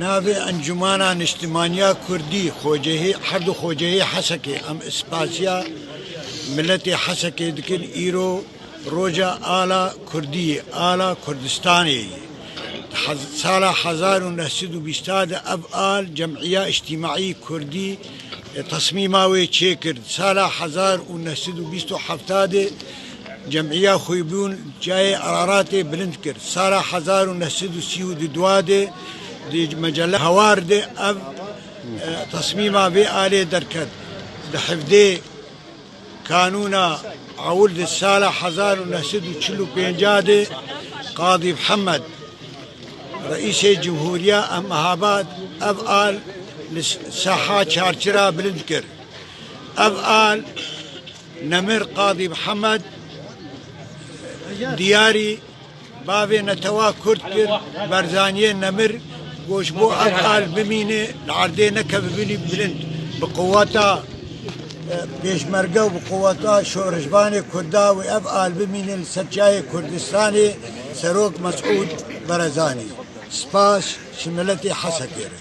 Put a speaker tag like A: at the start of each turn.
A: ناوی انجمانا نشتمانیا کردی خوجهی هردو خوجهی حسکه ام اسپاسیا ملت حسکه دکن ایرو روجا آلا کردی آلا کردستانی سال 1920 افعال جمعیه اجتماعی کردی تصمیماوی چه کرد. سال 1927 جمعیه خویبون جای قرارات بلند کرد. سال 1932 دی مجله هوار دی اب تصمیمه به آلی درکد ده حفظه قانونا عول دی سال 1945 دی قاضی محمد رئیس جمهوریه ام اهاباد افعال لساحات چارچرا بلند کرد. افعال نمر قاضی محمد دیاری بابي نتوا كرد كر برزانية نمر وش بو أفعال بمينة العردين كببني بلند بقواتها بيشمرقة وبقواتها شورجباني كردا وأفعال بمينة السجاية كردستاني سروق مسعود برزاني سباس شملتي حسكير.